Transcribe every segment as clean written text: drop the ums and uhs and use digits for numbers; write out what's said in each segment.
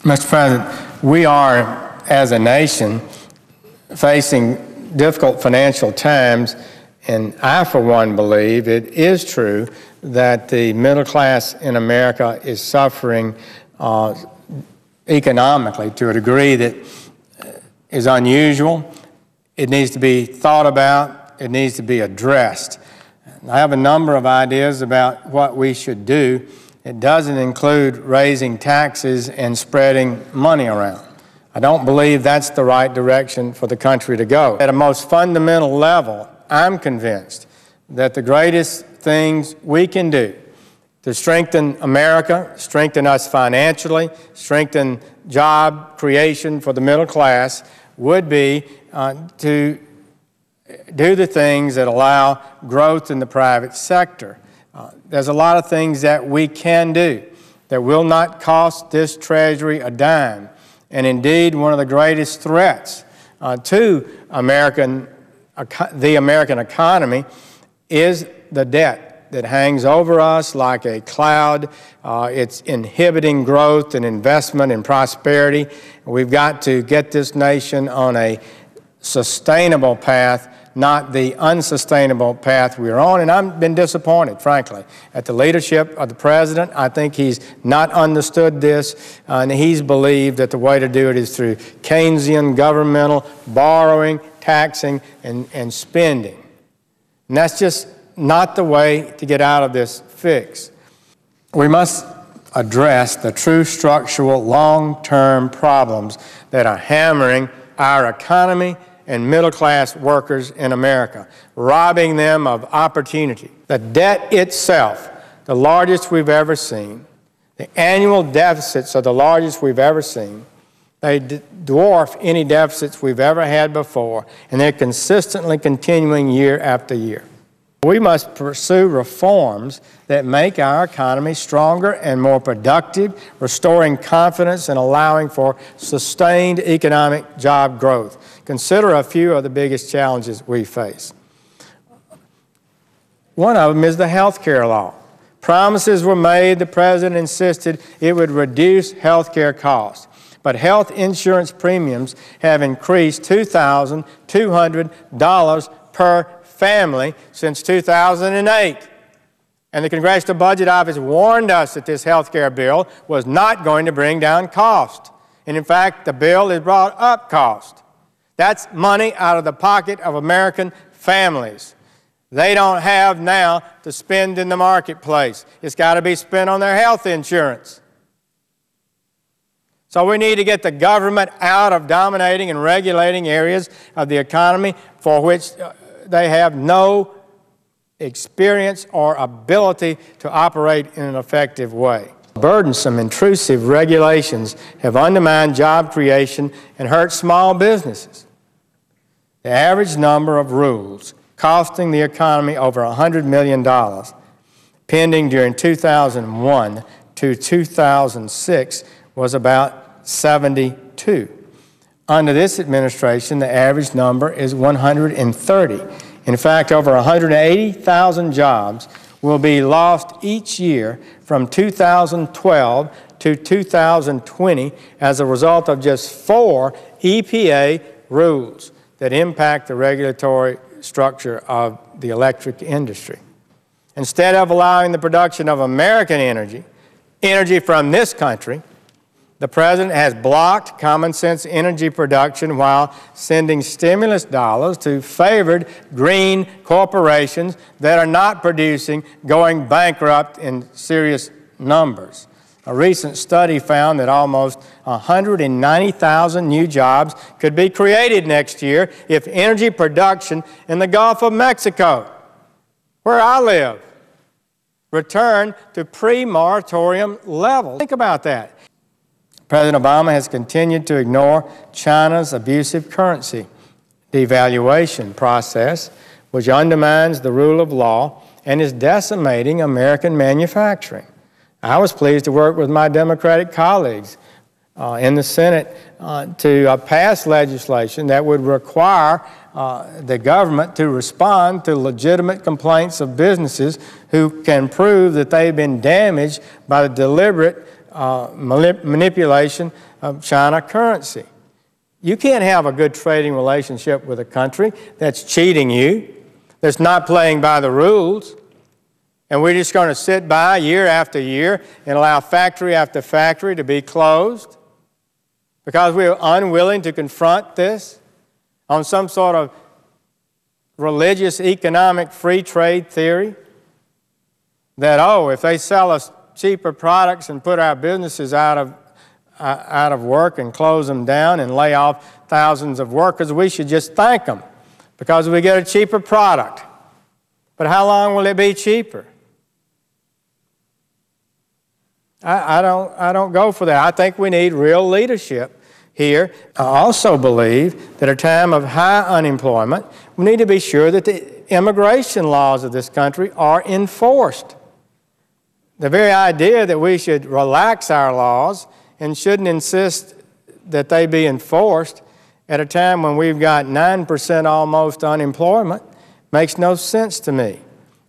Mr. President, we are, as a nation, facing difficult financial times, and I, for one, believe it is true that the middle class in America is suffering economically to a degree that is unusual. It needs to be thought about. It needs to be addressed. I have a number of ideas about what we should do. It doesn't include raising taxes and spreading money around. I don't believe that's the right direction for the country to go. At a most fundamental level, I'm convinced that the greatest things we can do to strengthen America, strengthen us financially, strengthen job creation for the middle class would be to do the things that allow growth in the private sector. There's a lot of things that we can do that will not cost this Treasury a dime. And indeed, one of the greatest threats to the American economy is the debt that hangs over us like a cloud. It's inhibiting growth and investment and prosperity. We've got to get this nation on a sustainable path, not the unsustainable path we're on. And I've been disappointed, frankly, at the leadership of the President. I think he's not understood this, and he's believed that the way to do it is through Keynesian governmental borrowing, taxing, and spending. And that's just not the way to get out of this fix. We must address the true structural long-term problems that are hammering our economy and middle-class workers in America, robbing them of opportunity. The debt itself, the largest we've ever seen, the annual deficits are the largest we've ever seen. They dwarf any deficits we've ever had before, and they're consistently continuing year after year. We must pursue reforms that make our economy stronger and more productive, restoring confidence and allowing for sustained economic job growth. Consider a few of the biggest challenges we face. One of them is the health care law. Promises were made, the President insisted it would reduce health care costs. But health insurance premiums have increased $2,200 per family since 2008. And the Congressional Budget Office warned us that this health care bill was not going to bring down cost. And in fact, the bill has brought up cost. That's money out of the pocket of American families. They don't have now to spend in the marketplace. It's got to be spent on their health insurance. So we need to get the government out of dominating and regulating areas of the economy for which they have no experience or ability to operate in an effective way. Burdensome, intrusive regulations have undermined job creation and hurt small businesses. The average number of rules costing the economy over $100 million, pending during 2001 to 2006, was about 72. Under this administration, the average number is 130. In fact, over 180,000 jobs will be lost each year from 2012 to 2020 as a result of just 4 EPA rules that impact the regulatory structure of the electric industry. Instead of allowing the production of American energy from this country, the President has blocked common-sense energy production while sending stimulus dollars to favored green corporations that are not producing, going bankrupt in serious numbers. A recent study found that almost 190,000 new jobs could be created next year if energy production in the Gulf of Mexico, where I live, returned to pre-moratorium levels. Think about that. President Obama has continued to ignore China's abusive currency devaluation process, which undermines the rule of law and is decimating American manufacturing. I was pleased to work with my Democratic colleagues in the Senate to pass legislation that would require the government to respond to legitimate complaints of businesses who can prove that they've been damaged by the deliberate manipulation of China currency. You can't have a good trading relationship with a country that's cheating you, that's not playing by the rules, and we're just going to sit by year after year and allow factory after factory to be closed because we're unwilling to confront this on some sort of religious economic free trade theory that, oh, if they sell us cheaper products and put our businesses out of work and close them down and lay off thousands of workers, we should just thank them because we get a cheaper product. But how long will it be cheaper? I don't go for that. I think we need real leadership here. I also believe that at a time of high unemployment, we need to be sure that the immigration laws of this country are enforced. The very idea that we should relax our laws and shouldn't insist that they be enforced at a time when we've got 9% almost unemployment makes no sense to me.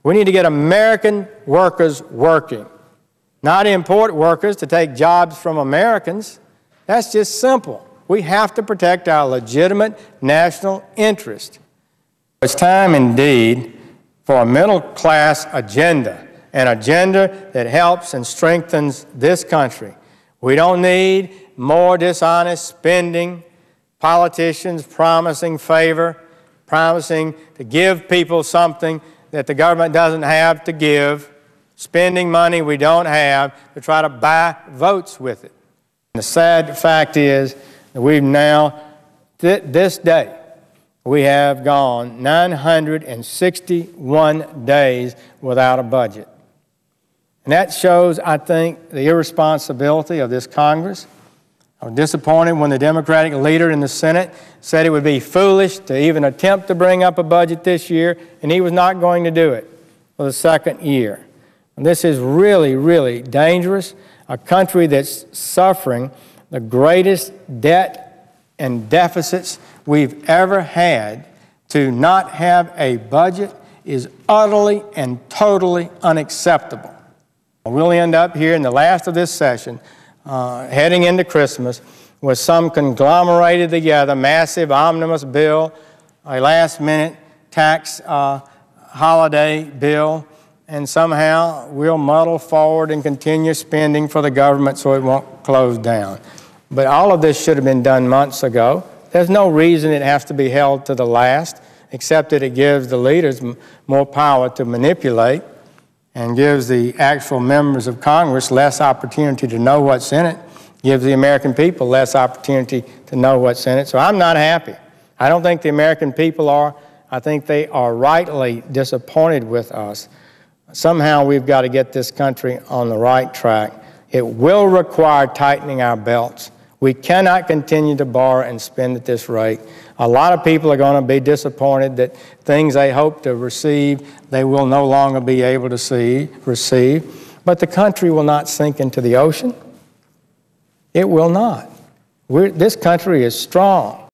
We need to get American workers working, not import workers to take jobs from Americans. That's just simple. We have to protect our legitimate national interest. It's time indeed for a middle-class agenda, an agenda that helps and strengthens this country. We don't need more dishonest spending, politicians promising favor, promising to give people something that the government doesn't have to give, spending money we don't have to try to buy votes with it. And the sad fact is that we've now, this day, we have gone 961 days without a budget. And that shows, I think, the irresponsibility of this Congress. I was disappointed when the Democratic leader in the Senate said it would be foolish to even attempt to bring up a budget this year, and he was not going to do it for the second year. And this is really, really dangerous. A country that's suffering the greatest debt and deficits we've ever had, to not have a budget is utterly and totally unacceptable. We'll end up here in the last of this session, heading into Christmas, with some conglomerated together massive omnibus bill, a last-minute tax holiday bill, and somehow we'll muddle forward and continue spending for the government so it won't close down. But all of this should have been done months ago. There's no reason it has to be held to the last, except that it gives the leaders more power to manipulate and gives the actual members of Congress less opportunity to know what's in it, gives the American people less opportunity to know what's in it. So I'm not happy. I don't think the American people are. I think they are rightly disappointed with us. Somehow we've got to get this country on the right track. It will require tightening our belts. We cannot continue to borrow and spend at this rate. A lot of people are going to be disappointed that things they hope to receive, they will no longer be able to receive. But the country will not sink into the ocean. It will not. This country is strong.